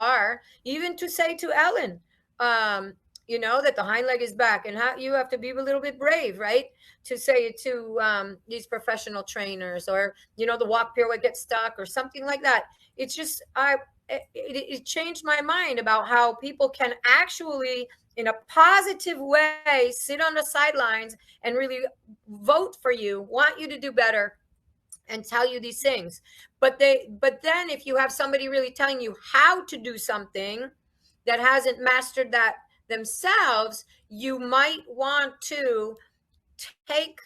are, even to say to Ellen, that the hind leg is back, and how you have to be a little bit brave, right? To say it to these professional trainers, or the walk pirouette gets stuck or something like that. It's just it changed my mind about how people can actually, in a positive way, sit on the sidelines and really vote for you, want you to do better, and tell you these things. But then if you have somebody really telling you how to do something that hasn't mastered that themselves, you might want to take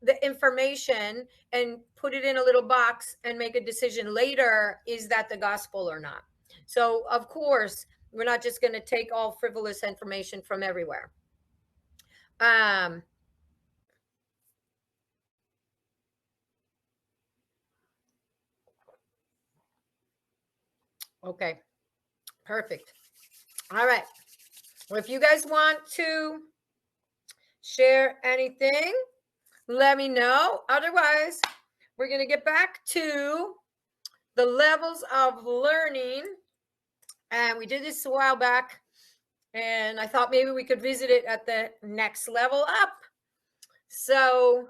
the information and put it in a little box and make a decision later. Is that the gospel or not? So of course, we're not just going to take all frivolous information from everywhere. um okay, perfect. All right, well, if you guys want to share anything, let me know. Otherwise, we're going to get back to the levels of learning. And we did this a while back, and I thought maybe we could visit it at the next level up. So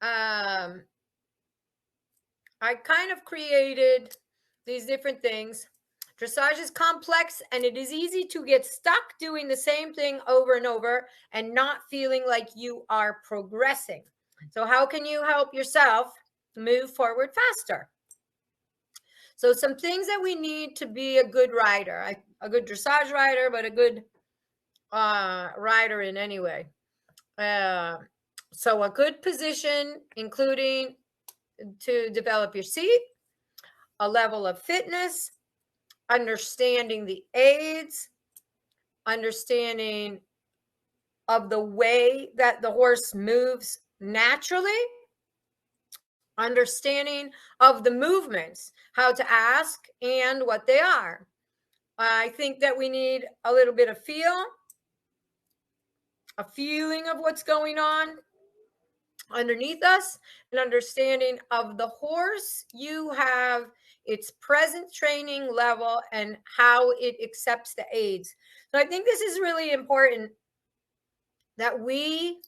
I kind of created these different things. Dressage is complex, and it is easy to get stuck doing the same thing over and over and not feeling like you are progressing. So how can you help yourself move forward faster? So some things that we need to be a good rider, a good dressage rider, but a good rider in any way. So a good position, including to develop your seat, a level of fitness, understanding the aids, understanding of the way that the horse moves naturally, understanding of the movements, how to ask and what they are. I think that we need a little bit of a feeling of what's going on underneath us, an understanding of the horse. You have its present training level and how it accepts the aids. So I think this is really important, that we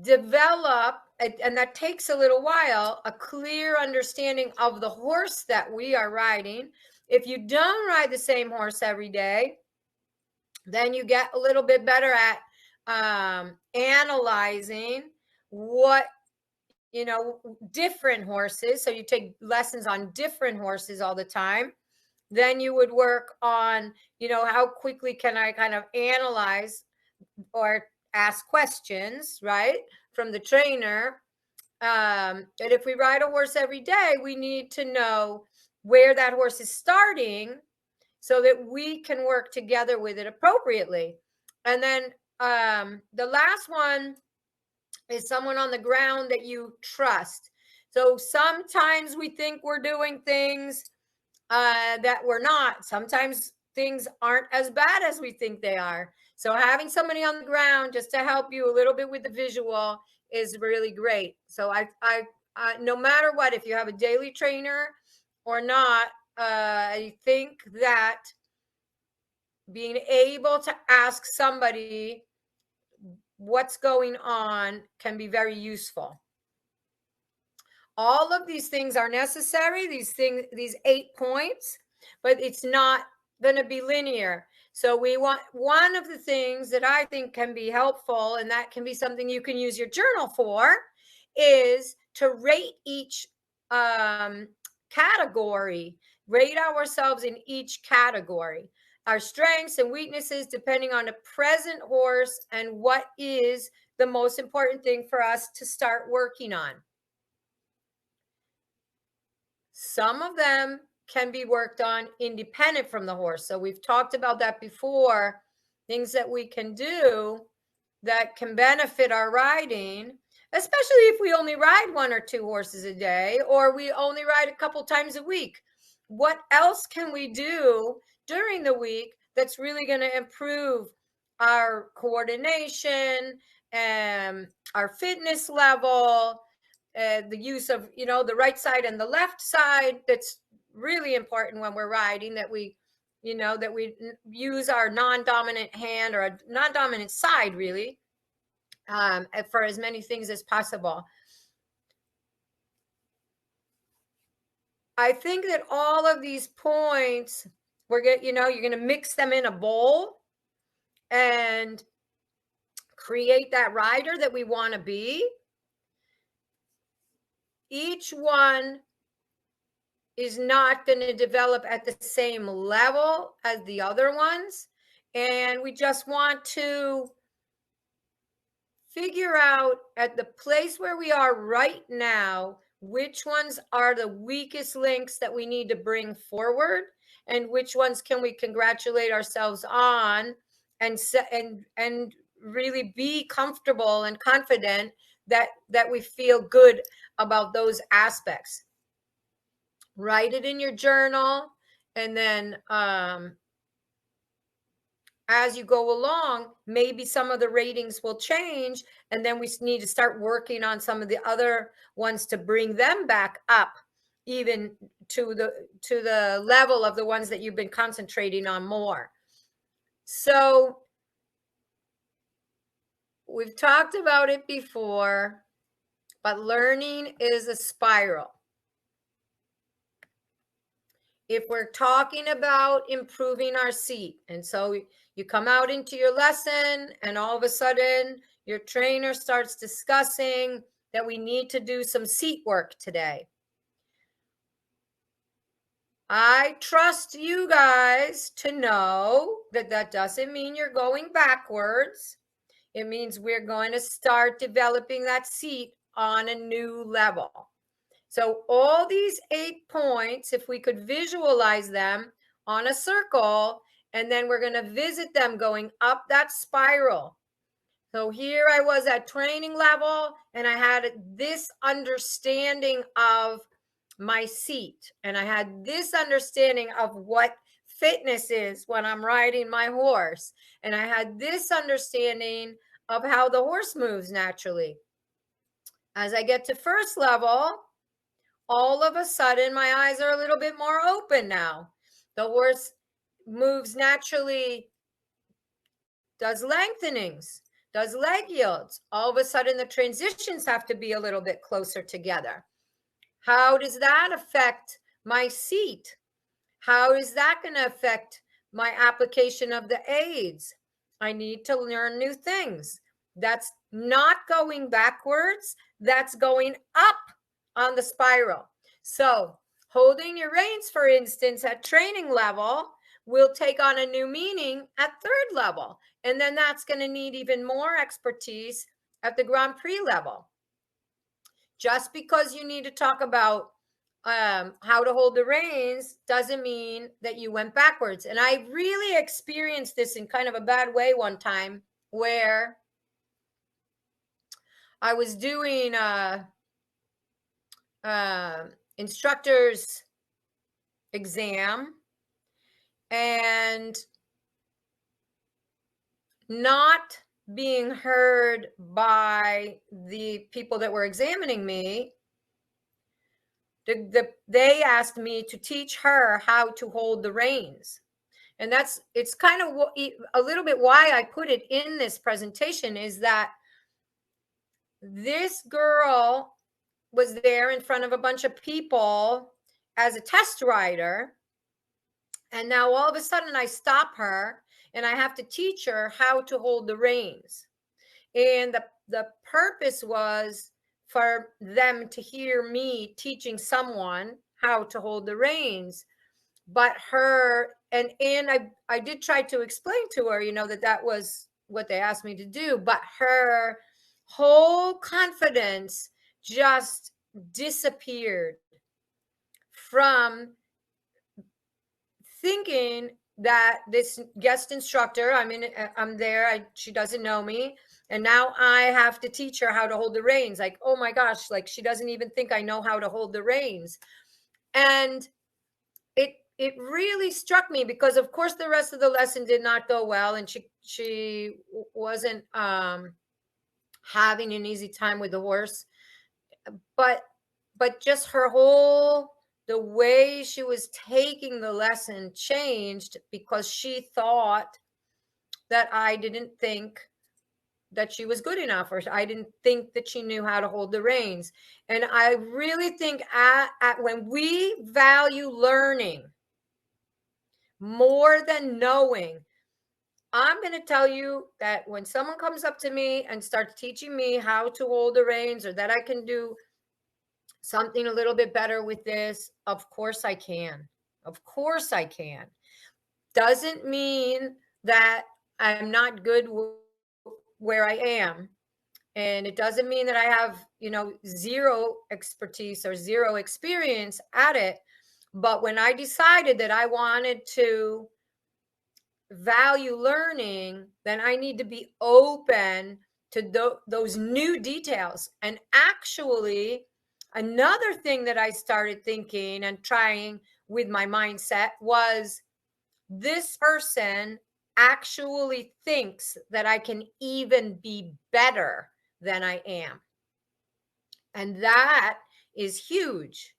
develop, and that takes a little while, a clear understanding of the horse that we are riding. If you don't ride the same horse every day, then you get a little bit better at analyzing what different horses. So you take lessons on different horses all the time. Then you would work on how quickly can I kind of analyze or ask questions, right, from the trainer. And if we ride a horse every day, we need to know where that horse is starting so that we can work together with it appropriately. And then the last one is someone on the ground that you trust. So sometimes we think we're doing things that we're not. Sometimes things aren't as bad as we think they are. So having somebody on the ground just to help you a little bit with the visual is really great. So I no matter what, if you have a daily trainer or not, I think that being able to ask somebody what's going on can be very useful. All of these things are necessary, these 8 points, but it's not going to be linear. So we want, one of the things that I think can be helpful, and that can be something you can use your journal for, is to rate each category, rate ourselves in each category, our strengths and weaknesses depending on the present horse and what is the most important thing for us to start working on. Some of them can be worked on independent from the horse. So we've talked about that before, things that we can do that can benefit our riding, especially if we only ride 1 or 2 horses a day, or we only ride a couple times a week. What else can we do during the week that's really going to improve our coordination and our fitness level the use of, the right side and the left side. That's really important when we're riding, that we use our non-dominant hand, or a non-dominant side, really, for as many things as possible. I think that all of these points, you're going to mix them in a bowl and create that rider that we want to be. Each one is not going to develop at the same level as the other ones. And we just want to figure out, at the place where we are right now, which ones are the weakest links that we need to bring forward, and which ones can we congratulate ourselves on, and really be comfortable and confident that we feel good about those aspects. Write it in your journal, and then as you go along, maybe some of the ratings will change, and then we need to start working on some of the other ones to bring them back up, even to the level of the ones that you've been concentrating on more. So we've talked about it before, but learning is a spiral. If we're talking about improving our seat, and so you come out into your lesson, and all of a sudden your trainer starts discussing that we need to do some seat work today. I trust you guys to know that that doesn't mean you're going backwards. It means we're going to start developing that seat on a new level. So all these 8 points, if we could visualize them on a circle, and then we're going to visit them going up that spiral. So here I was at training level, and I had this understanding of my seat, and I had this understanding of what fitness is when I'm riding my horse, and I had this understanding of how the horse moves naturally. As I get to first level, all of a sudden my eyes are a little bit more open now. The horse moves naturally, does lengthenings, does leg yields. All of a sudden the transitions have to be a little bit closer together. How does that affect my seat? How is that going to affect my application of the aids? I need to learn new things. That's not going backwards. That's going up on the spiral. So holding your reins, for instance, at training level will take on a new meaning at third level. And then that's going to need even more expertise at the Grand Prix level. Just because you need to talk about how to hold the reins doesn't mean that you went backwards. And I really experienced this in kind of a bad way one time, where I was doing instructor's exam and not being heard by the people that were examining me. They asked me to teach her how to hold the reins. And it's kind of a little bit why I put it in this presentation, is that this girl was there in front of a bunch of people as a test rider. And now all of a sudden I stop her and I have to teach her how to hold the reins. And the purpose was for them to hear me teaching someone how to hold the reins. But I did try to explain to her, that was what they asked me to do, but her whole confidence just disappeared from thinking that this guest instructor, I'm there, she doesn't know me, and now I have to teach her how to hold the reins. Like, oh my gosh, like she doesn't even think I know how to hold the reins. And it really struck me, because of course the rest of the lesson did not go well, and she wasn't having an easy time with the horse. but just the way she was taking the lesson changed, because she thought that I didn't think that she was good enough, or I didn't think that she knew how to hold the reins. And I really think when we value learning more than knowing, I'm going to tell you that when someone comes up to me and starts teaching me how to hold the reins, or that I can do something a little bit better with this, of course I can. Of course I can. Doesn't mean that I'm not good where I am. And it doesn't mean that I have, zero expertise or zero experience at it. But when I decided that I wanted to value learning, then I need to be open to those new details. And actually, another thing that I started thinking and trying with my mindset was, this person actually thinks that I can even be better than I am. And that is huge,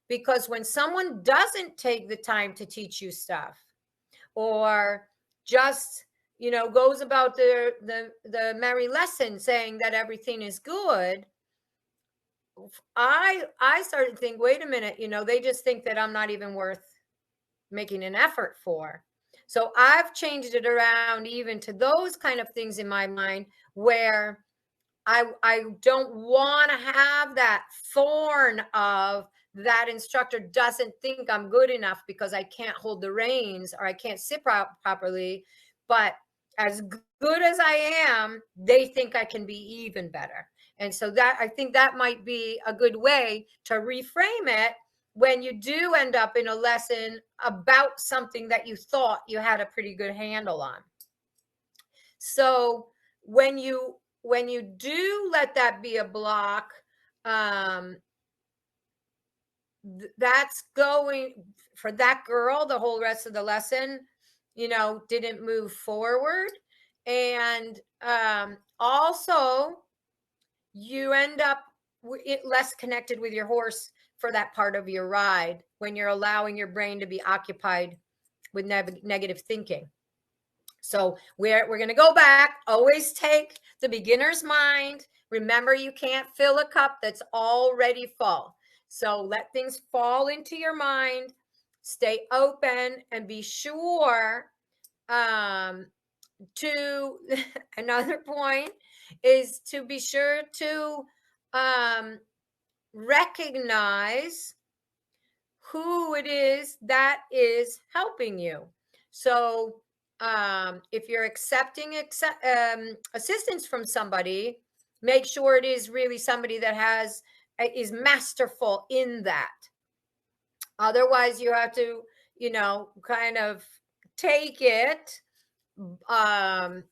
because when someone doesn't take the time to teach you stuff, or just goes about the merry lesson saying that everything is good, I started to think, wait a minute, they just think that I'm not even worth making an effort for. So I've changed it around even to those kind of things in my mind, where I don't want to have that thorn of that instructor doesn't think I'm good enough because I can't hold the reins, or I can't sit properly. But as good as I am, they think I can be even better. And so that, I think that might be a good way to reframe it when you do end up in a lesson about something that you thought you had a pretty good handle on. So when you do let that be a block, that's going, for that girl, the whole rest of the lesson, didn't move forward. And also, you end up less connected with your horse for that part of your ride, when you're allowing your brain to be occupied with negative thinking. So we're going to go back. Always take the beginner's mind. Remember, you can't fill a cup that's already full. So let things fall into your mind. Stay open, and be sure to another point is to be sure to recognize who it is that is helping you. So if you're accepting assistance from somebody, make sure it is really somebody that is masterful in that. Otherwise, you have to, kind of take it, but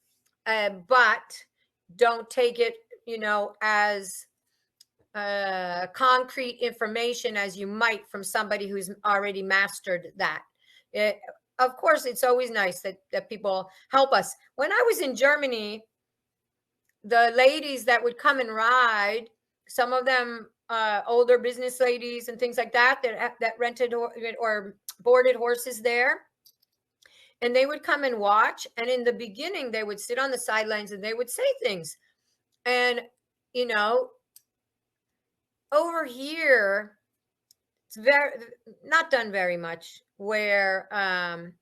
don't take it, as concrete information as you might from somebody who's already mastered that. Of course, it's always nice that people help us. When I was in Germany, the ladies that would come and ride, some of them older business ladies and things like that rented or boarded horses there, and they would come and watch. And in the beginning, they would sit on the sidelines and they would say things. And over here, it's not done very much, where and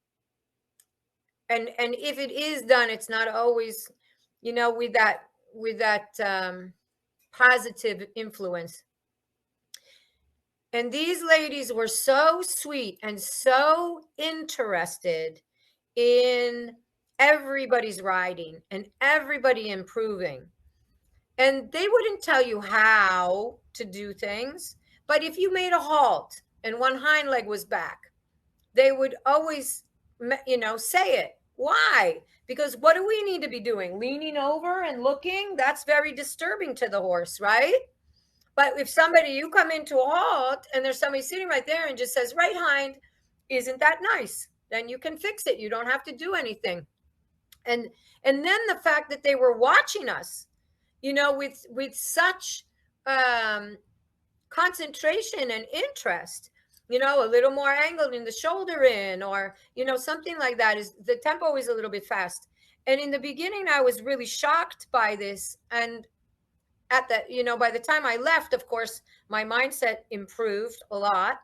if it is done, it's not always with that positive influence. And these ladies were so sweet and so interested in everybody's riding and everybody improving. And they wouldn't tell you how to do things, but if you made a halt and one hind leg was back, they would always, say it. Why? Because what do we need to be doing? Leaning over and looking? That's very disturbing to the horse, right? But if you come into a halt and there's somebody sitting right there and just says, right hind, isn't that nice? Then you can fix it. You don't have to do anything. And then the fact that they were watching us, with such concentration and interest. A little more angled in the shoulder in, or, something like that. Is the tempo is a little bit fast. And in the beginning, I was really shocked by this. And by the time I left, of course, my mindset improved a lot.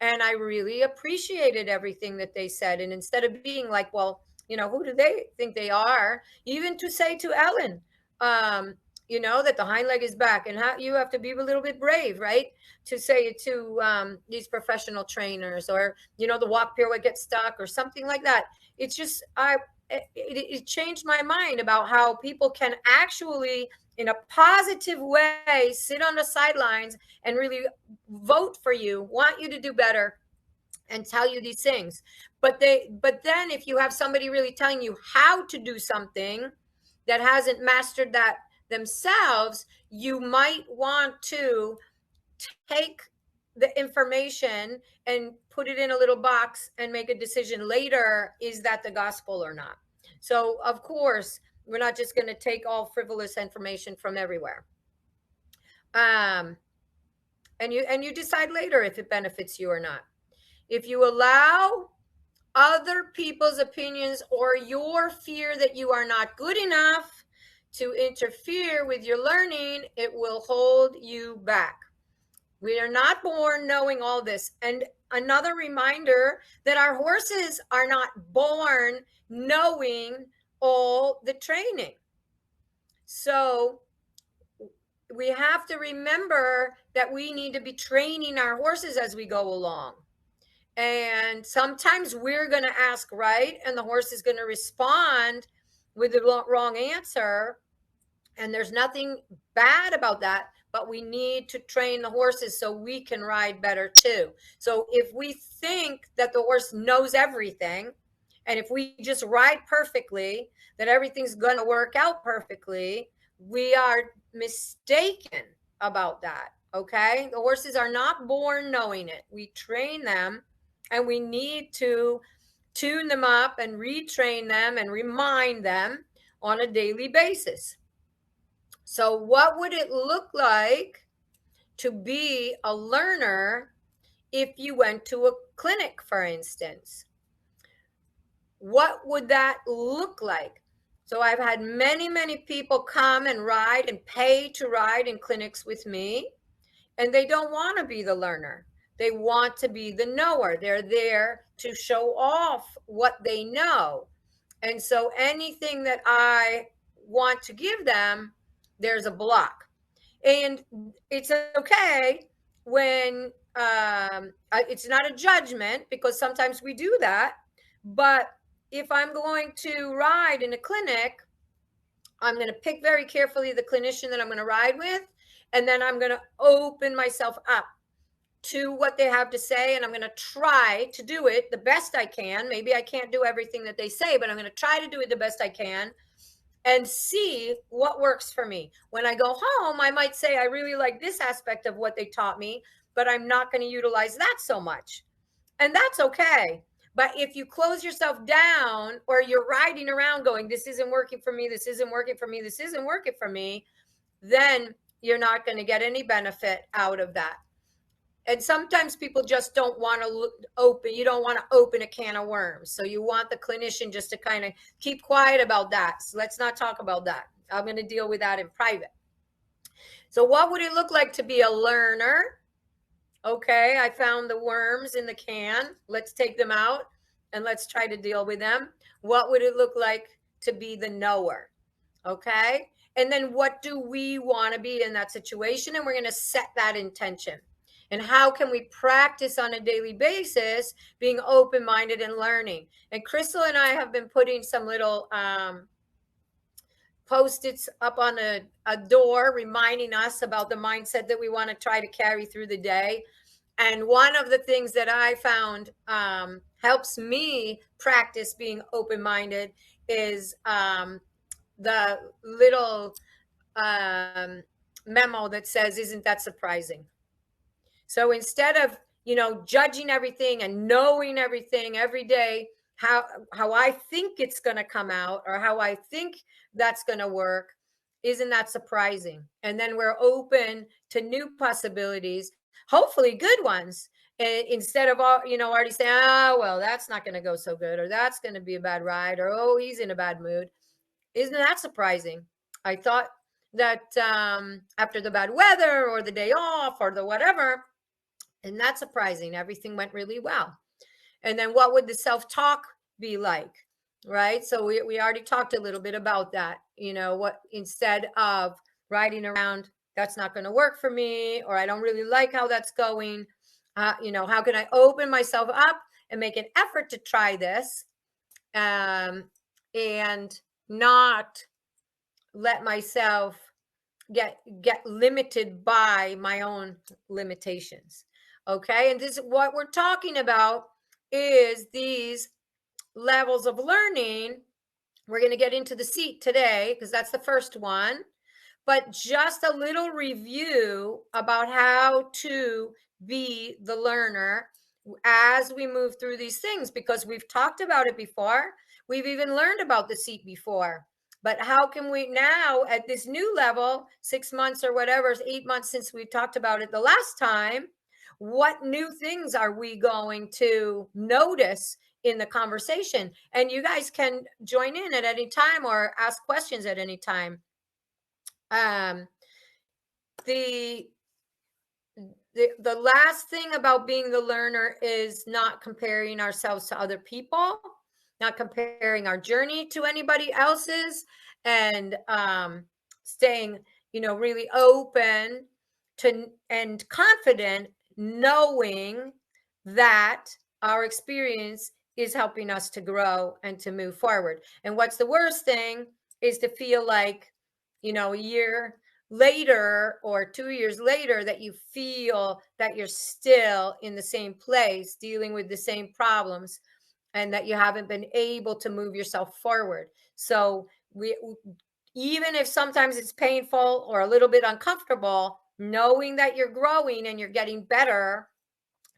And I really appreciated everything that they said. And instead of being like, well, who do they think they are? Even to say to Ellen, that the hind leg is back, and how you have to be a little bit brave, right? To say it to these professional trainers, or, the walk pirouette gets stuck or something like that. It's just, it changed my mind about how people can actually, in a positive way, sit on the sidelines and really vote for you, want you to do better, and tell you these things. But then if you have somebody really telling you how to do something that hasn't mastered that themselves, you might want to take the information and put it in a little box and make a decision later. Is that the gospel or not? So, of course, we're not just going to take all frivolous information from everywhere. And you decide later if it benefits you or not. If you allow other people's opinions or your fear that you are not good enough to interfere with your learning, it will hold you back. We are not born knowing all this. And another reminder that our horses are not born knowing all the training. So we have to remember that we need to be training our horses as we go along. And sometimes we're going to ask right, and the horse is going to respond with the wrong answer. And there's nothing bad about that, but we need to train the horses so we can ride better too. So if we think that the horse knows everything, and if we just ride perfectly, that everything's going to work out perfectly, we are mistaken about that. Okay? The horses are not born knowing it. We train them, and we need to tune them up and retrain them and remind them on a daily basis. So what would it look like to be a learner if you went to a clinic, for instance? What would that look like? So I've had many, many people come and ride and pay to ride in clinics with me, and they don't want to be the learner. They want to be the knower. They're there to show off what they know. And so anything that I want to give them, there's a block. And it's okay when it's not a judgment, because sometimes we do that. But if I'm going to ride in a clinic, I'm going to pick very carefully the clinician that I'm going to ride with, and then I'm going to open myself up to what they have to say, and I'm going to try to do it the best I can. Maybe I can't do everything that they say, but I'm going to try to do it the best I can and see what works for me. When I go home, I might say, I really like this aspect of what they taught me, but I'm not going to utilize that so much. And that's okay. But if you close yourself down, or you're riding around going, this isn't working for me, this isn't working for me, this isn't working for me, then you're not going to get any benefit out of that. And sometimes people just don't want to open, you don't want to open a can of worms. So you want the clinician just to kind of keep quiet about that. So let's not talk about that. I'm going to deal with that in private. So what would it look like to be a learner? Okay, I found the worms in the can. Let's take them out and let's try to deal with them. What would it look like to be the knower? Okay, and then what do we want to be in that situation? And we're going to set that intention. And how can we practice on a daily basis being open-minded and learning? And Crystal and I have been putting some little Post-its up on a door reminding us about the mindset that we want to try to carry through the day. And one of the things that I found helps me practice being open-minded is the little memo that says, isn't that surprising? So instead of, judging everything and knowing everything every day, how I think it's going to come out, or how I think that's going to work, isn't that surprising? And then we're open to new possibilities. hopefully good ones. And instead of all, already saying, oh, well, that's not going to go so good, or that's going to be a bad ride, or oh, he's in a bad mood. Isn't that surprising? I thought that after the bad weather or the day off or the whatever, and that's surprising. Everything went really well. And then what would the self-talk be like? Right. So we already talked a little bit about that. What, instead of riding around, that's not going to work for me, or I don't really like how that's going. How can I open myself up and make an effort to try this, and not let myself get limited by my own limitations. Okay. And this is what we're talking about, is these levels of learning. We're going to get into the seat today because that's the first one, but just a little review about how to be the learner as we move through these things, because we've talked about it before. We've even learned about the seat before. But how can we now, at this new level, 6 months or whatever, 8 months since we talked about it the last time, what new things are we going to notice in the conversation? And you guys can join in at any time or ask questions at any time. The last thing about being the learner is not comparing ourselves to other people, not comparing our journey to anybody else's, and staying, really open to and confident, knowing that our experience is helping us to grow and to move forward. And what's the worst thing is to feel like, a year later or 2 years later that you feel that you're still in the same place dealing with the same problems, and that you haven't been able to move yourself forward. So even if sometimes it's painful or a little bit uncomfortable, knowing that you're growing and you're getting better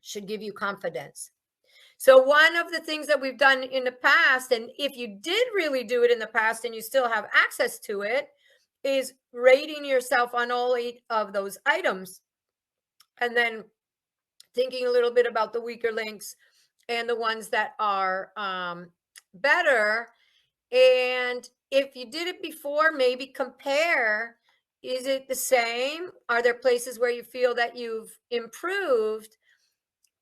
should give you confidence. So one of the things that we've done in the past, and if you did really do it in the past and you still have access to it, is rating yourself on all 8 of those items, and then thinking a little bit about the weaker links and the ones that are better. And if you did it before, maybe compare. Is it the same? Are there places where you feel that you've improved?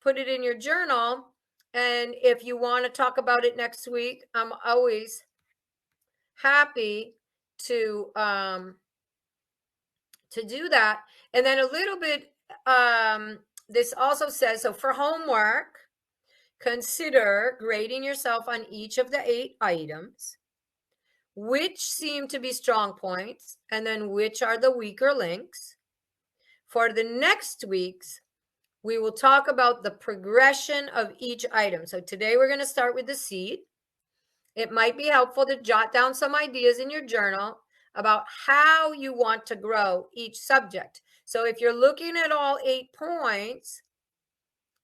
Put it in your journal. And if you want to talk about it next week, I'm always happy to do that. And then a little bit, this also says, so for homework, consider grading yourself on each of the 8 items, which seem to be strong points, and then which are the weaker links. For the next weeks, we will talk about the progression of each item. So today we're going to start with the seat. It might be helpful to jot down some ideas in your journal about how you want to grow each subject. So if you're looking at all 8 points,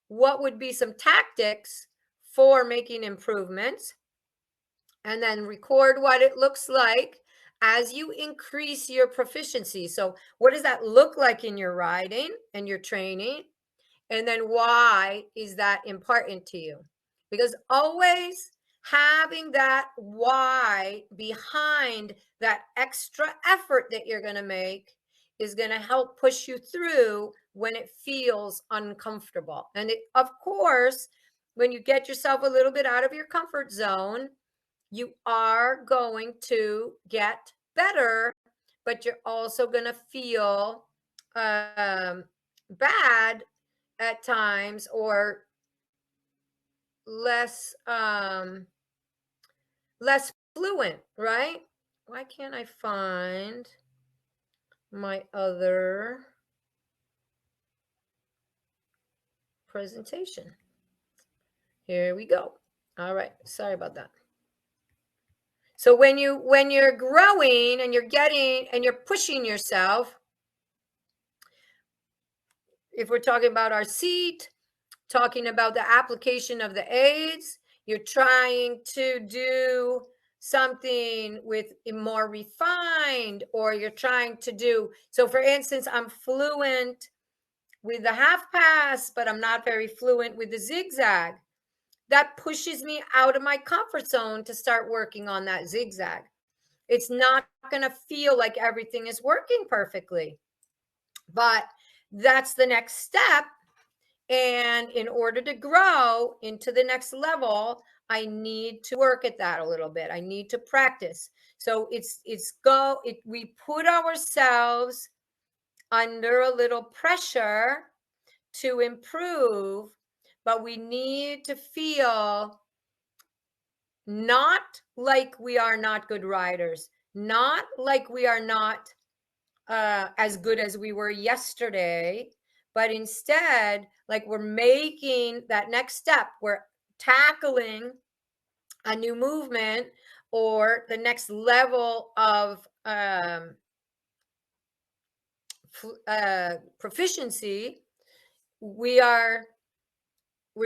what would be some tactics for making improvements? And then record what it looks like as you increase your proficiency. So what does that look like in your riding and your training? And then why is that important to you? Because always having that why behind that extra effort that you're going to make is going to help push you through when it feels uncomfortable. And of course, when you get yourself a little bit out of your comfort zone, you are going to get better, but you're also going to feel bad at times, or less fluent, right? Why can't I find my other presentation? Here we go. All right, sorry about that. So when you're growing and you're pushing yourself, if we're talking about our seat, talking about the application of the aids, you're trying to do something with more refined, or you're trying to do, so for instance, I'm fluent with the half pass, but I'm not very fluent with the zigzag. That pushes me out of my comfort zone to start working on that zigzag. It's not going to feel like everything is working perfectly, but that's the next step. And in order to grow into the next level, I need to work at that a little bit. I need to practice. So we put ourselves under a little pressure to improve, but we need to feel not like we are not good riders, not like we are not as good as we were yesterday, but instead, like we're making that next step. We're tackling a new movement or the next level of proficiency. We're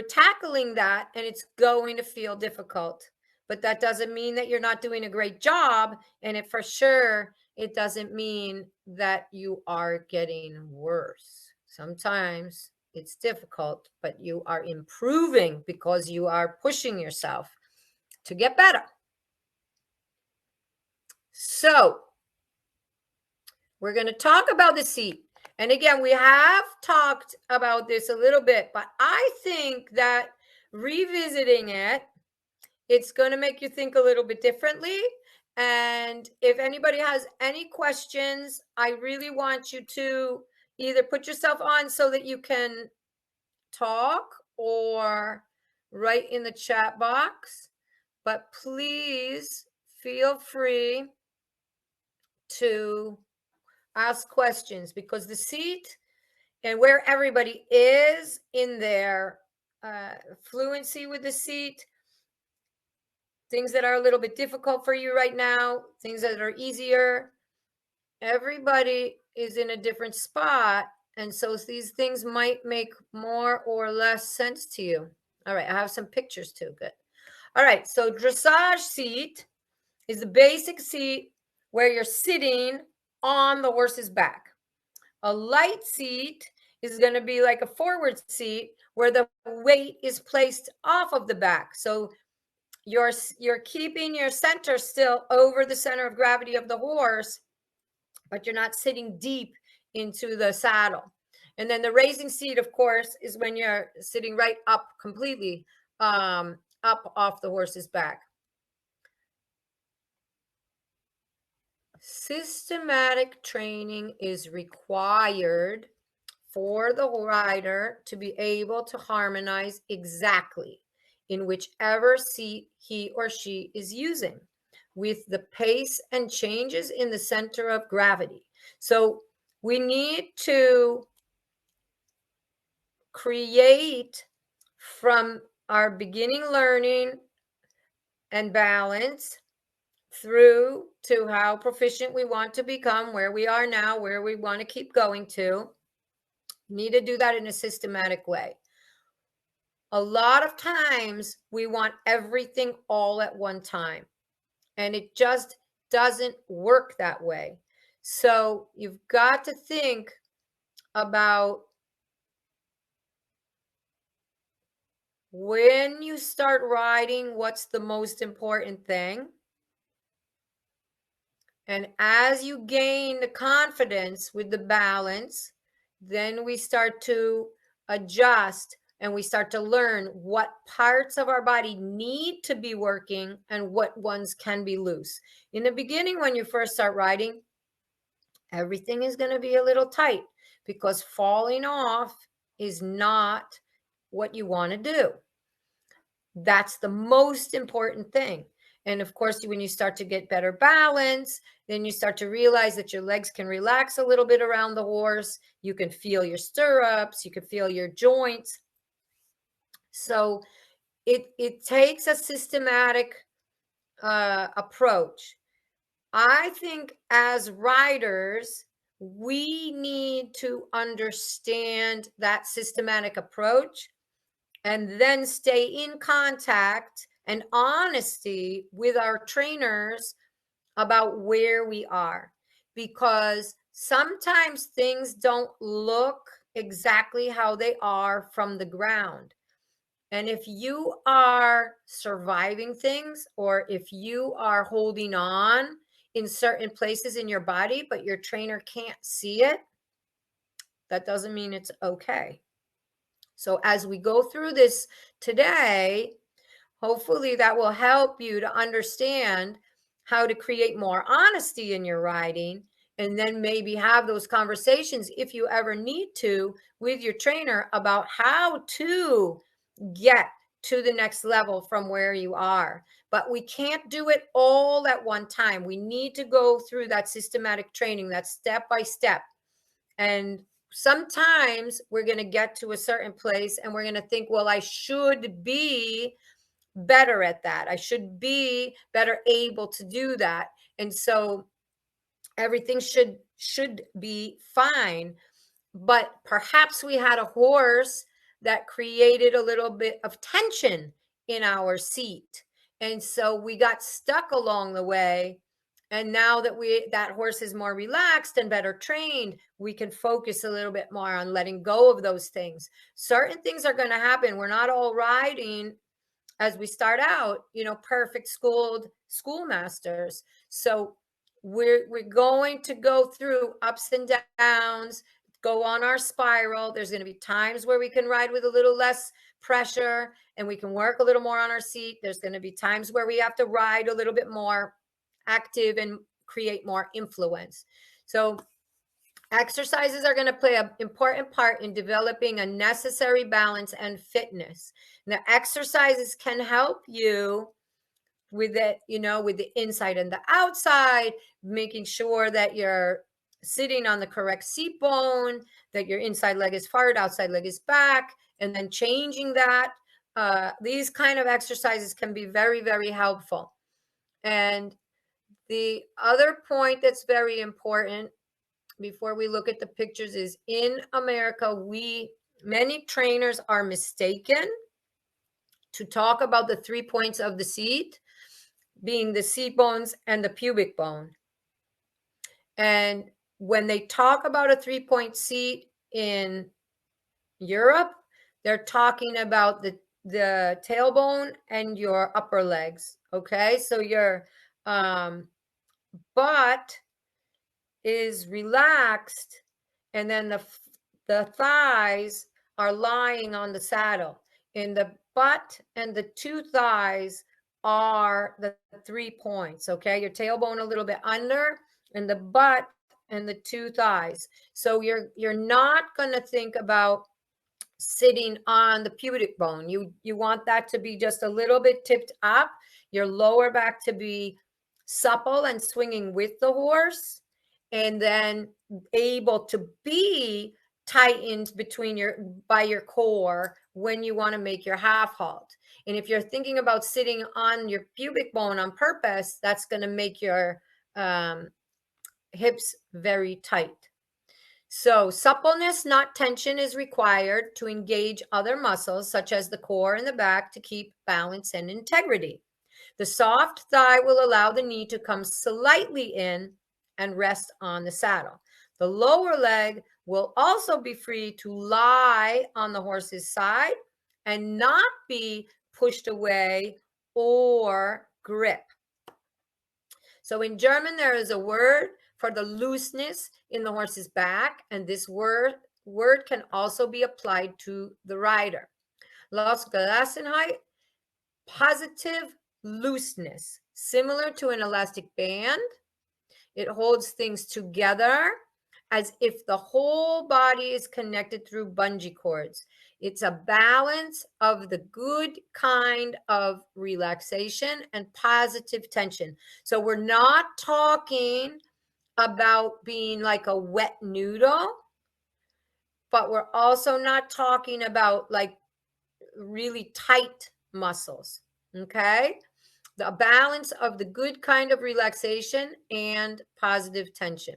tackling that, and it's going to feel difficult, but that doesn't mean that you're not doing a great job. And for sure, it doesn't mean that you are getting worse. Sometimes it's difficult, but you are improving because you are pushing yourself to get better. So we're going to talk about the seat. And again, we have talked about this a little bit, but I think that revisiting it, it's going to make you think a little bit differently. And if anybody has any questions, I really want you to either put yourself on so that you can talk or write in the chat box. But please feel free to ask questions, because the seat and where everybody is in their fluency with the seat, things that are a little bit difficult for you right now, things that are easier, everybody is in a different spot. And so these things might make more or less sense to you. All right, I have some pictures too. Good. All right, so dressage seat is the basic seat where you're sitting on the horse's back. A light seat is going to be like a forward seat where the weight is placed off of the back. So you're keeping your center still over the center of gravity of the horse, but you're not sitting deep into the saddle. And then the raising seat, of course, is when you're sitting right up completely up off the horse's back. Systematic training is required for the rider to be able to harmonize exactly in whichever seat he or she is using with the pace and changes in the center of gravity. So we need to create from our beginning learning and balance through to how proficient we want to become, where we are now, where we want to keep going to. Need to do that in a systematic way. A lot of times we want everything all at one time, and it just doesn't work that way. So you've got to think about when you start riding, what's the most important thing? And as you gain the confidence with the balance, then we start to adjust and we start to learn what parts of our body need to be working and what ones can be loose. In the beginning, when you first start riding, everything is going to be a little tight because falling off is not what you want to do. That's the most important thing. And of course, when you start to get better balance, then you start to realize that your legs can relax a little bit around the horse. You can feel your stirrups. You can feel your joints. So it takes a systematic approach. I think as riders, we need to understand that systematic approach and then stay in contact and honesty with our trainers about where we are, because sometimes things don't look exactly how they are from the ground. And if you are surviving things, or if you are holding on in certain places in your body, but your trainer can't see it, that doesn't mean it's okay. So as we go through this today, hopefully that will help you to understand how to create more honesty in your riding, and then maybe have those conversations, if you ever need to, with your trainer about how to get to the next level from where you are. But we can't do it all at one time. We need to go through that systematic training, that step by step. And sometimes we're going to get to a certain place and we're going to think, well, I should be better at that. I should be better able to do that. And so everything should be fine. But perhaps we had a horse that created a little bit of tension in our seat. And so we got stuck along the way. And now that that horse is more relaxed and better trained, we can focus a little bit more on letting go of those things. Certain things are going to happen. We're not all riding, as we start out, perfect schoolmasters. So we're going to go through ups and downs, go on our spiral. There's going to be times where we can ride with a little less pressure and we can work a little more on our seat. There's going to be times where we have to ride a little bit more active and create more influence. So exercises are going to play an important part in developing a necessary balance and fitness. Now, exercises can help you with it, with the inside and the outside, making sure that you're sitting on the correct seat bone, that your inside leg is forward, outside leg is back, and then changing that. These kind of exercises can be very, very helpful. And the other point that's very important before we look at the pictures is, in America, many trainers are mistaken to talk about the 3 points of the seat being the seat bones and the pubic bone. And when they talk about a 3-point seat in Europe, they're talking about the tailbone and your upper legs. Okay, so your butt is relaxed, and then the thighs are lying on the saddle. In the butt and the 2 thighs are the 3 points. Okay, your tailbone a little bit under, and the butt and the 2 thighs. So you're not going to think about sitting on the pubic bone. You want that to be just a little bit tipped up, your lower back to be supple and swinging with the horse, and then able to be tightened by your core when you want to make your half halt. And if you're thinking about sitting on your pubic bone on purpose, that's going to make your hips very tight. So suppleness, not tension, is required to engage other muscles such as the core and the back to keep balance and integrity. The soft thigh will allow the knee to come slightly in and rest on the saddle. The lower leg will also be free to lie on the horse's side and not be pushed away or grip. So in German, there is a word for the looseness in the horse's back, and this word can also be applied to the rider. Losgelassenheit, positive looseness, similar to an elastic band. It holds things together as if the whole body is connected through bungee cords. It's a balance of the good kind of relaxation and positive tension. So we're not talking about being like a wet noodle, but we're also not talking about like really tight muscles. Okay, the balance of the good kind of relaxation and positive tension.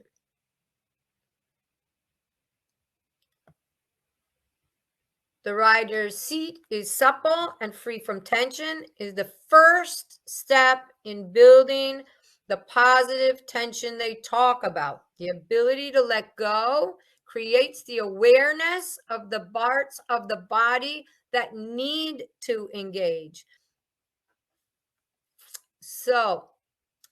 The rider's seat is supple and free from tension is the first step in building the positive tension they talk about. The ability to let go creates the awareness of the parts of the body that need to engage. So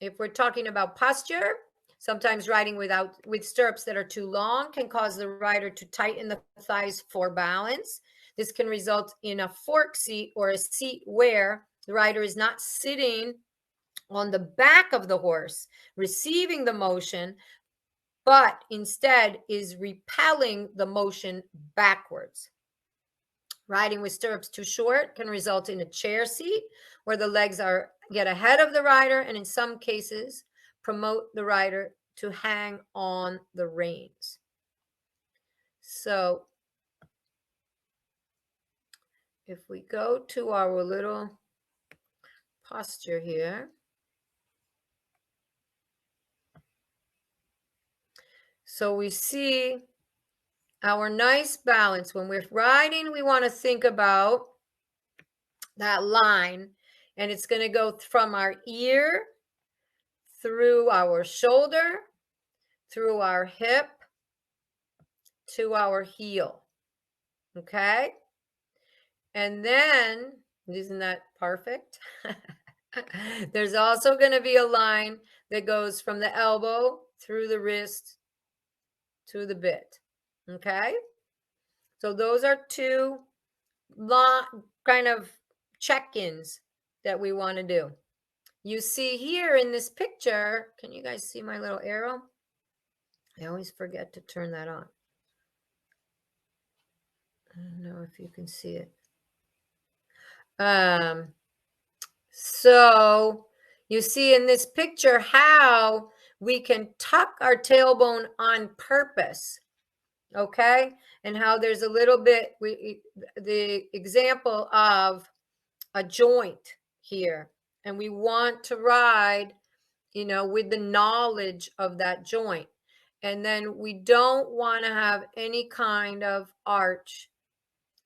if we're talking about posture, sometimes riding with stirrups that are too long can cause the rider to tighten the thighs for balance. This can result in a fork seat or a seat where the rider is not sitting on the back of the horse, receiving the motion, but instead is repelling the motion backwards. Riding with stirrups too short can result in a chair seat where the legs get ahead of the rider, and in some cases promote the rider to hang on the reins. So if we go to our little posture here, so we see our nice balance. When we're riding, we want to think about that line, and it's going to go from our ear through our shoulder, through our hip, to our heel. Okay? And then, isn't that perfect? There's also going to be a line that goes from the elbow through the wrist to the bit. Okay? So those are two kind of check-ins that we want to do. You see here in this picture, can you guys see my little arrow? I always forget to turn that on. I don't know if you can see it. So you see in this picture how we can tuck our tailbone on purpose, okay? And how there's a little bit, the example of a joint here. And we want to ride, with the knowledge of that joint. And then we don't want to have any kind of arch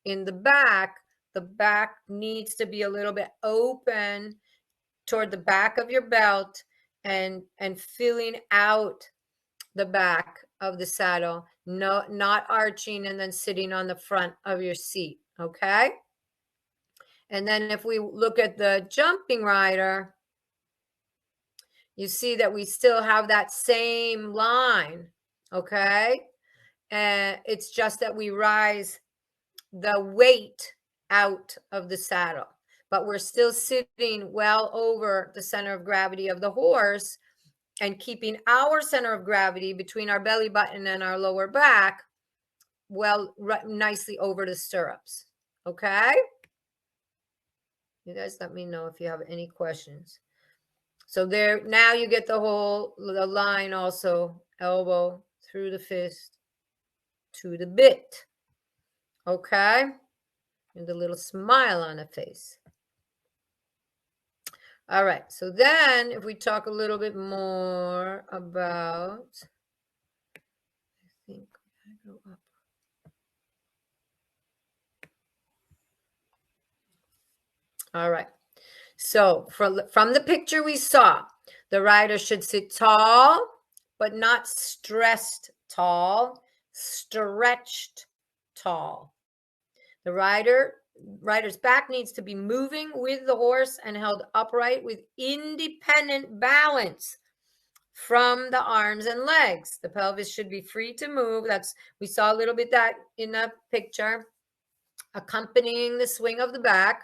in the back. The back needs to be a little bit open toward the back of your belt and filling out the back of the saddle, not arching and then sitting on the front of your seat, okay? And then if we look at the jumping rider, you see that we still have that same line, okay? And it's just that we rise the weight out of the saddle, but we're still sitting well over the center of gravity of the horse and keeping our center of gravity between our belly button and our lower back nicely over the stirrups, okay? You guys let me know if you have any questions. So there, now you get the line also, elbow through the fist to the bit, okay? And a little smile on the face. All right, so then if we talk a little bit more about, I think I go up. All right, so from the picture we saw, the rider should sit tall, but not stressed tall, stretched tall. The rider's back needs to be moving with the horse and held upright with independent balance from the arms and legs. The pelvis should be free to move. We saw a little bit that in the picture, accompanying the swing of the back,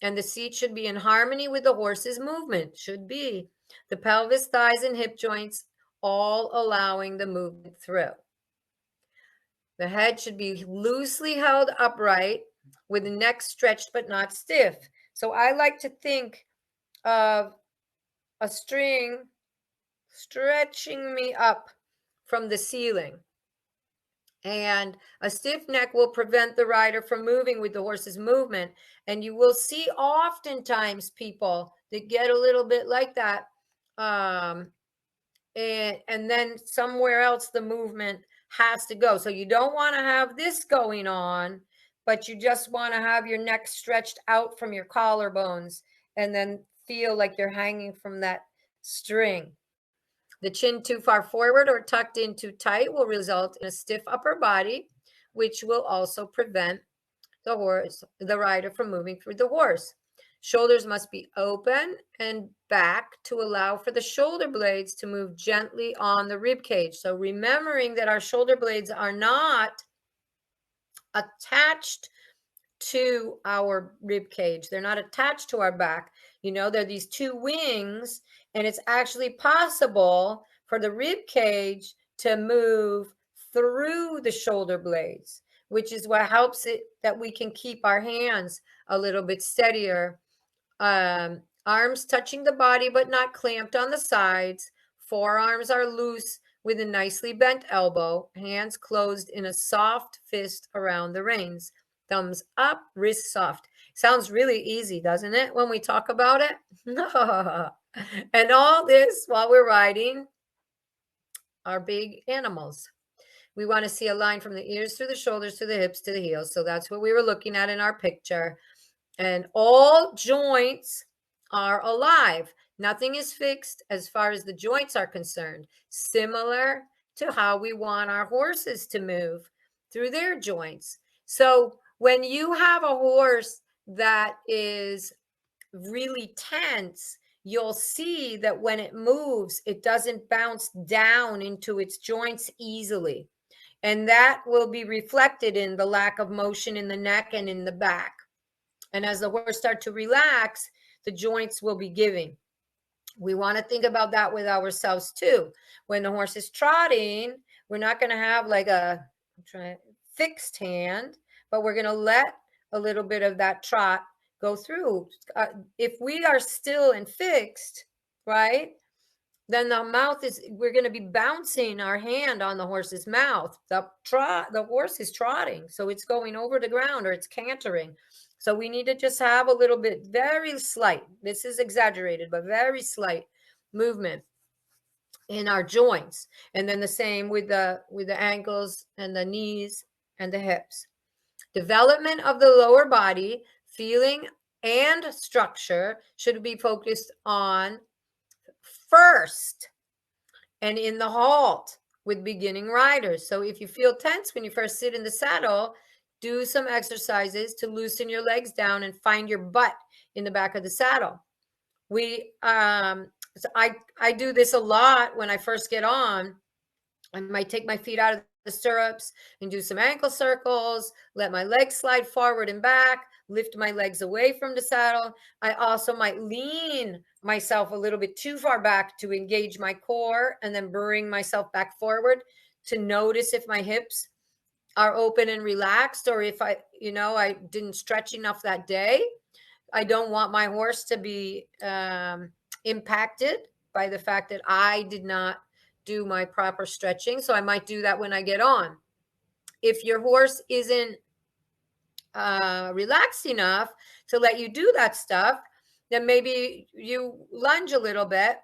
and the seat should be in harmony with the horse's movement. Should be the pelvis, thighs, and hip joints all allowing the movement through. The head should be loosely held upright with the neck stretched but not stiff. So I like to think of a string stretching me up from the ceiling. And a stiff neck will prevent the rider from moving with the horse's movement. And you will see oftentimes people that get a little bit like that. And then somewhere else the movement has to go. So you don't want to have this going on, but you just want to have your neck stretched out from your collarbones and then feel like you're hanging from that string. The chin too far forward or tucked in too tight will result in a stiff upper body, which will also prevent the rider from moving through the horse. Shoulders must be open and back to allow for the shoulder blades to move gently on the rib cage. So remembering that our shoulder blades are not attached to our rib cage. They're not attached to our back. They're these two wings, and it's actually possible for the rib cage to move through the shoulder blades, which is what helps it that we can keep our hands a little bit steadier. Arms touching the body but not clamped on the sides. Forearms are loose with a nicely bent elbow. Hands closed in a soft fist around the reins. Thumbs up, wrist soft. Sounds really easy, doesn't it, when we talk about it? And all this while we're riding our big animals. We want to see a line from the ears through the shoulders to the hips to the heels. So that's what we were looking at in our picture. And all joints are alive. Nothing is fixed as far as the joints are concerned, similar to how we want our horses to move through their joints. So when you have a horse that is really tense, you'll see that when it moves, it doesn't bounce down into its joints easily. And that will be reflected in the lack of motion in the neck and in the back. And as the horse starts to relax, the joints will be giving. We want to think about that with ourselves too. When the horse is trotting, we're not going to have like a fixed hand, but we're going to let a little bit of that trot go through. If we are still and fixed, right, then the mouth we're going to be bouncing our hand on the horse's mouth. The horse is trotting, so it's going over the ground or it's cantering. So we need to just have a little bit, very slight, this is exaggerated, but very slight movement in our joints. And then the same with the ankles and the knees and the hips. Development of the lower body, feeling and structure should be focused on first and in the halt with beginning riders. So if you feel tense when you first sit in the saddle, do some exercises to loosen your legs down and find your butt in the back of the saddle. So I do this a lot when I first get on. I might take my feet out of the stirrups and do some ankle circles, let my legs slide forward and back, lift my legs away from the saddle. I also might lean myself a little bit too far back to engage my core and then bring myself back forward to notice if my hips are open and relaxed, or if I didn't stretch enough that day. I don't want my horse to be impacted by the fact that I did not do my proper stretching. So I might do that when I get on. If your horse isn't relaxed enough to let you do that stuff, then maybe you lunge a little bit.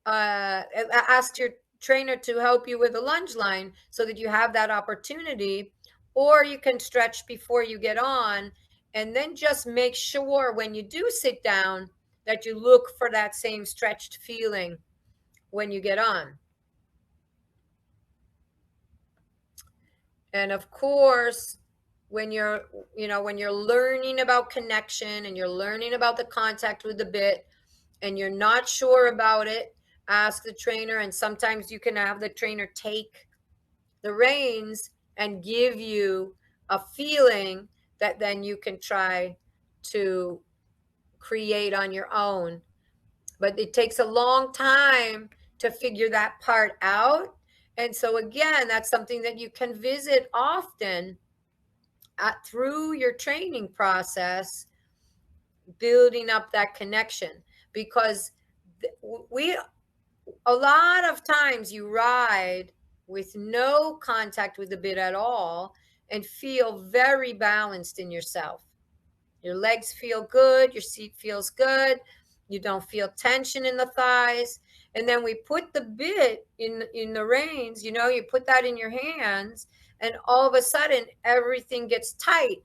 Ask your trainer to help you with a lunge line so that you have that opportunity, or you can stretch before you get on, and then just make sure when you do sit down that you look for that same stretched feeling when you get on. And of course, when you're learning about connection and you're learning about the contact with the bit and you're not sure about it, ask the trainer. And sometimes you can have the trainer take the reins and give you a feeling that then you can try to create on your own. But it takes a long time to figure that part out. And so again, that's something that you can visit often through your training process, building up that connection. Because a lot of times you ride with no contact with the bit at all and feel very balanced in yourself. Your legs feel good, your seat feels good, you don't feel tension in the thighs. And then we put the bit in the reins, you put that in your hands, and all of a sudden everything gets tight.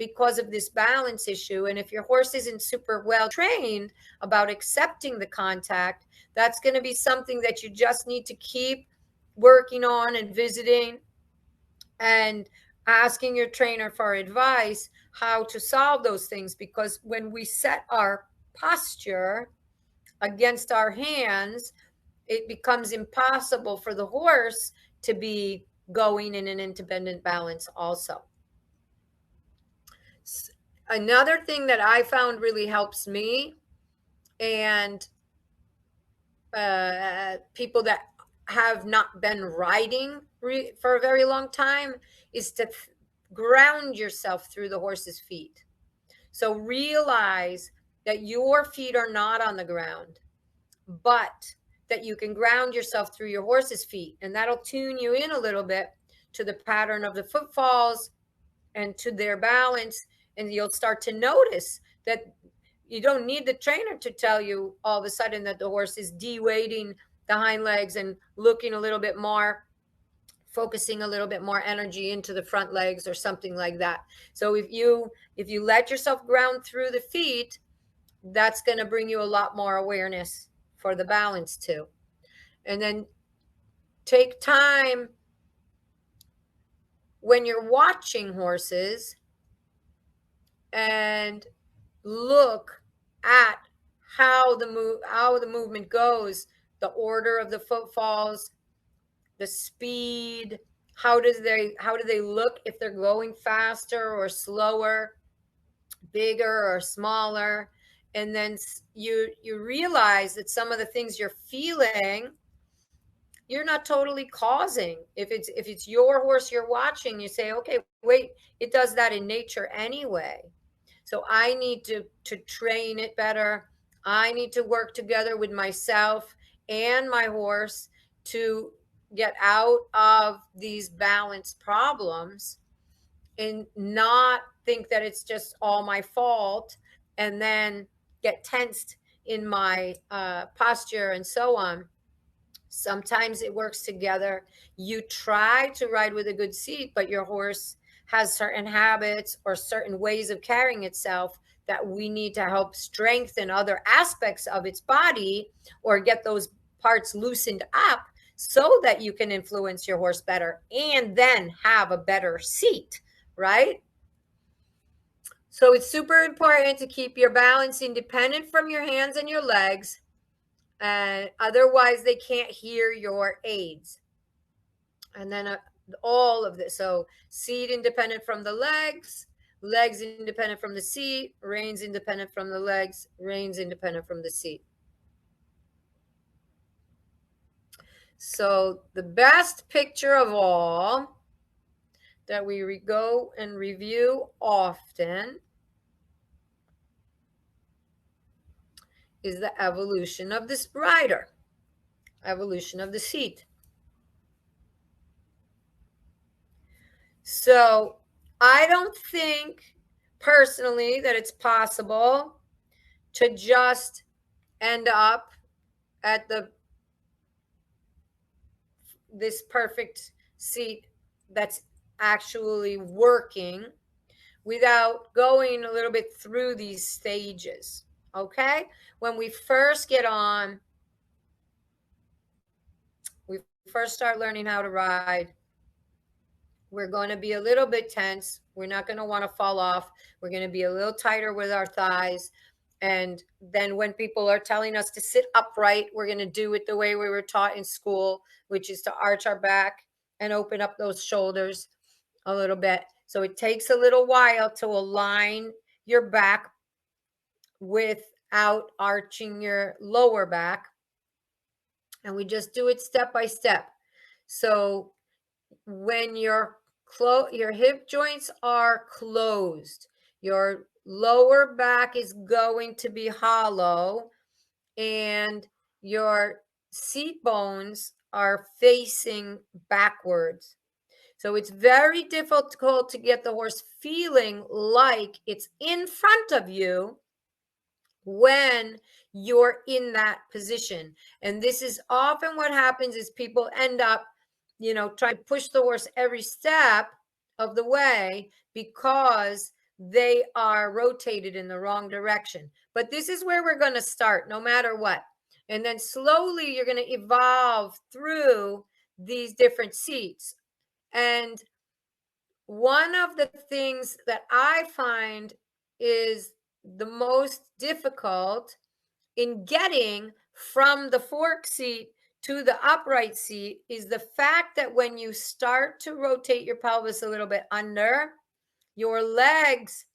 because of this balance issue. And if your horse isn't super well trained about accepting the contact, that's going to be something that you just need to keep working on and visiting and asking your trainer for advice how to solve those things. Because when we set our posture against our hands, it becomes impossible for the horse to be going in an independent balance also. Another thing that I found really helps me, and people that have not been riding for a very long time, is to ground yourself through the horse's feet. So realize that your feet are not on the ground, but that you can ground yourself through your horse's feet, and that'll tune you in a little bit to the pattern of the footfalls and to their balance. And you'll start to notice that you don't need the trainer to tell you all of a sudden that the horse is de-weighting the hind legs and looking a little bit more, focusing a little bit more energy into the front legs or something like that. So if you let yourself ground through the feet, that's going to bring you a lot more awareness for the balance too. And then take time when you're watching horses and look at how the movement goes, the order of the footfalls, the speed, how do they look, if they're going faster or slower, bigger or smaller. And then you realize that some of the things you're feeling, you're not totally causing. If it's your horse you're watching, you say, okay, wait, it does that in nature anyway. So I need to train it better. I need to work together with myself and my horse to get out of these balance problems and not think that it's just all my fault and then get tensed in my posture and so on. Sometimes it works together. You try to ride with a good seat, but your horse has certain habits or certain ways of carrying itself that we need to help strengthen other aspects of its body or get those parts loosened up so that you can influence your horse better and then have a better seat, right? So it's super important to keep your balance independent from your hands and your legs. Otherwise, they can't hear your aids. And then all of this. So seat independent from the legs, legs independent from the seat, reins independent from the legs, reins independent from the seat. So the best picture of all that we go and review often is the evolution of this rider, evolution of the seat. So I don't think personally that it's possible to just end up at this perfect seat that's actually working without going a little bit through these stages. Okay, when we first get on, we first start learning how to ride, we're going to be a little bit tense. We're not going to want to fall off. We're going to be a little tighter with our thighs. And then when people are telling us to sit upright, we're going to do it the way we were taught in school, which is to arch our back and open up those shoulders a little bit. So it takes a little while to align your back without arching your lower back. And we just do it step by step. So when your hip joints are closed, your lower back is going to be hollow, and your seat bones are facing backwards. So it's very difficult to get the horse feeling like it's in front of you when you're in that position. And this is often what happens is people end up trying to push the horse every step of the way because they are rotated in the wrong direction. But this is where we're going to start no matter what. And then slowly you're going to evolve through these different seats. And one of the things that I find is the most difficult in getting from the fork seat to the upright seat is the fact that when you start to rotate your pelvis a little bit under, your legs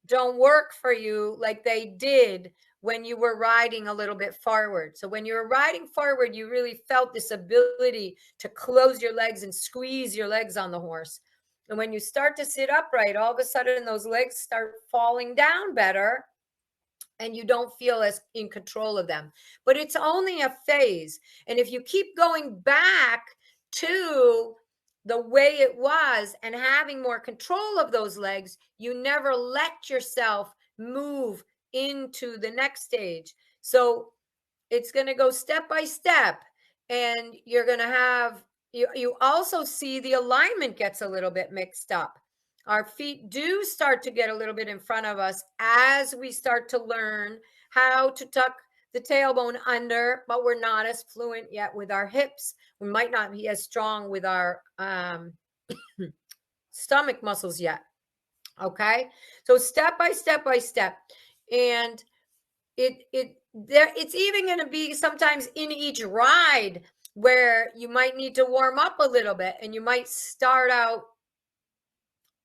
don't work for you like they did when you were riding a little bit forward. So when you were riding forward, you really felt this ability to close your legs and squeeze your legs on the horse. And when you start to sit upright, all of a sudden those legs start falling down better and you don't feel as in control of them. But it's only a phase. And if you keep going back to the way it was and having more control of those legs, you never let yourself move into the next stage. So it's going to go step by step, and you're going to have, you also see the alignment gets a little bit mixed up. Our feet do start to get a little bit in front of us as we start to learn how to tuck the tailbone under, but we're not as fluent yet with our hips. We might not be as strong with our stomach muscles yet. Okay, so step by step by step, and it's even going to be sometimes in each ride where you might need to warm up a little bit, and you might start out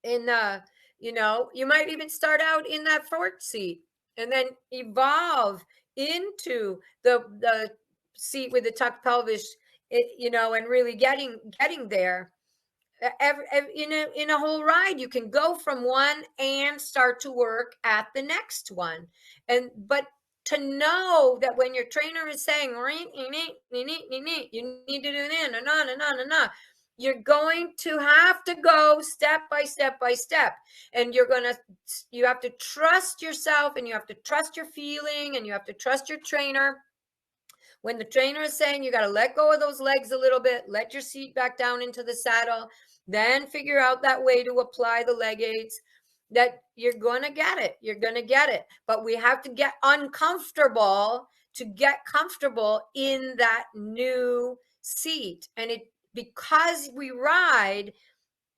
in the, you might even start out in that fork seat and then evolve into the seat with the tucked pelvis, and really getting there. In a whole ride, you can go from one and start to work at the next one. But to know that when your trainer is saying you need to do this, you're going to have to go step by step by step, and you have to trust yourself, and you have to trust your feeling, and you have to trust your trainer. When the trainer is saying you got to let go of those legs a little bit, let your seat back down into the saddle, then figure out that way to apply the leg aids, that you're going to get it. You're going to get it. But we have to get uncomfortable to get comfortable in that new seat. And because we ride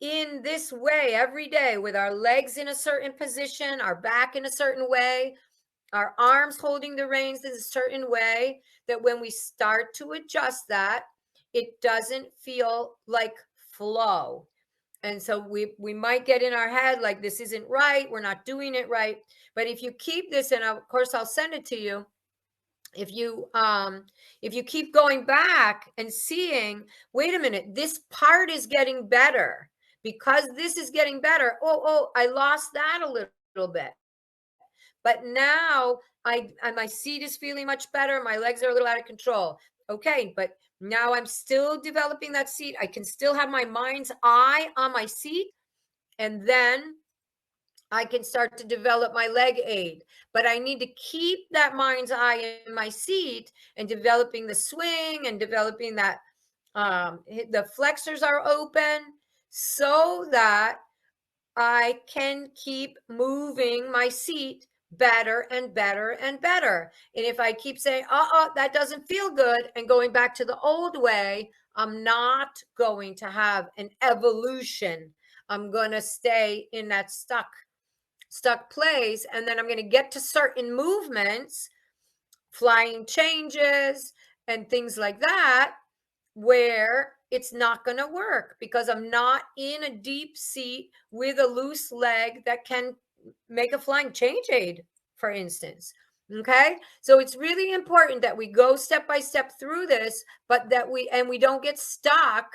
in this way every day with our legs in a certain position, our back in a certain way, our arms holding the reins in a certain way, that when we start to adjust that, it doesn't feel like flow. And so we might get in our head like, this isn't right, we're not doing it right. But if you keep this, and of course I'll send it to you, if you keep going back and seeing, wait a minute, this part is getting better, because this is getting better. Oh, I lost that a little bit. But now my seat is feeling much better. My legs are a little out of control. Okay, but now I'm still developing that seat. I can still have my mind's eye on my seat, and then I can start to develop my leg aid. But I need to keep that mind's eye in my seat and developing the swing and developing that the flexors are open, so that I can keep moving my seat better and better and better. And if I keep saying, that doesn't feel good, and going back to the old way, I'm not going to have an evolution. I'm going to stay in that stuck place. And then I'm going to get to certain movements, flying changes and things like that, where it's not going to work, because I'm not in a deep seat with a loose leg that can make a flying change aid, for instance. Okay, so it's really important that we go step by step through this, but that we don't get stuck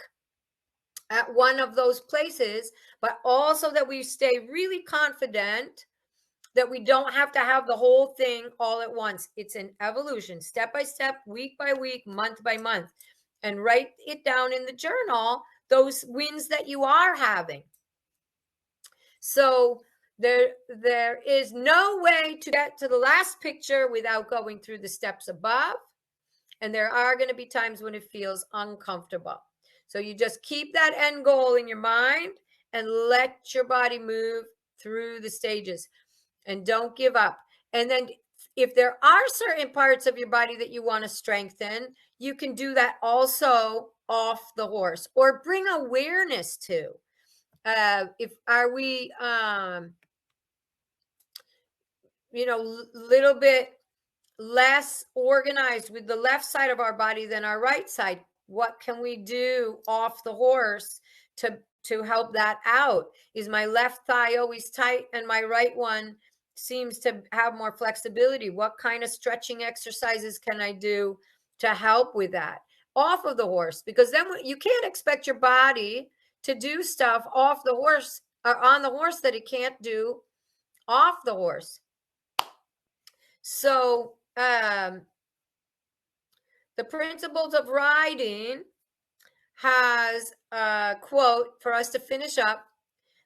at one of those places, but also that we stay really confident that we don't have to have the whole thing all at once. It's an evolution, step by step, week by week, month by month. And write it down in the journal, those wins that you are having. So there is no way to get to the last picture without going through the steps above. And there are going to be times when it feels uncomfortable. So you just keep that end goal in your mind and let your body move through the stages and don't give up. And then if there are certain parts of your body that you want to strengthen, you can do that also off the horse or bring awareness to. If are we little bit less organized with the left side of our body than our right side, what can we do off the horse to help that out? Is my left thigh always tight and my right one seems to have more flexibility? What kind of stretching exercises can I do to help with that off of the horse? Because then you can't expect your body to do stuff off the horse or on the horse that it can't do off the horse. So the Principles of Riding has a quote for us to finish up.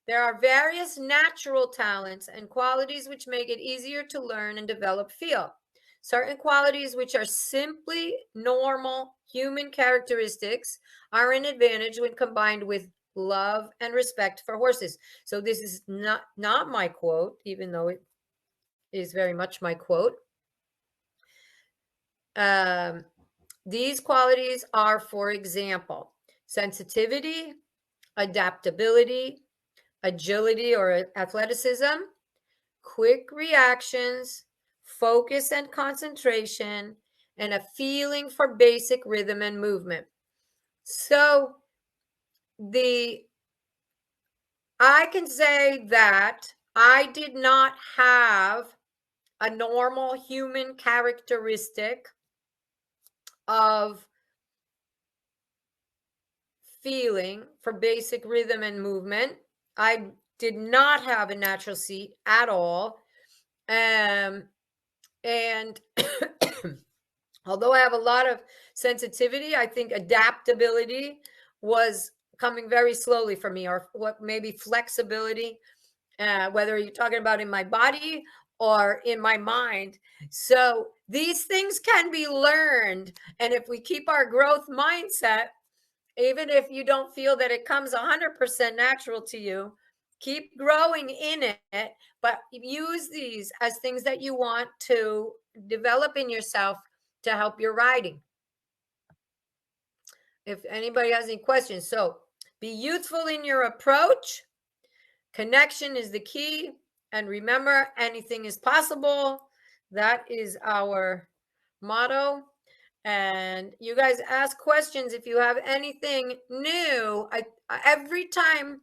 There are various natural talents and qualities which make it easier to learn and develop feel. Certain qualities which are simply normal human characteristics are an advantage when combined with love and respect for horses. So this is not my quote, even though it is very much my quote. These qualities are, for example, sensitivity, adaptability, agility or athleticism, quick reactions, focus and concentration, and a feeling for basic rhythm and movement. So I can say that I did not have a normal human characteristic of feeling for basic rhythm and movement. I did not have a natural seat at all. And although I have a lot of sensitivity, I think adaptability was coming very slowly for me, or what maybe flexibility, whether you're talking about in my body or in my mind. So these things can be learned. And if we keep our growth mindset, even if you don't feel that it comes 100% natural to you, keep growing in it, but use these as things that you want to develop in yourself to help your riding. If anybody has any questions, so be youthful in your approach. Connection is the key. And remember, anything is possible. That is our motto. And you guys ask questions if you have anything new. Every time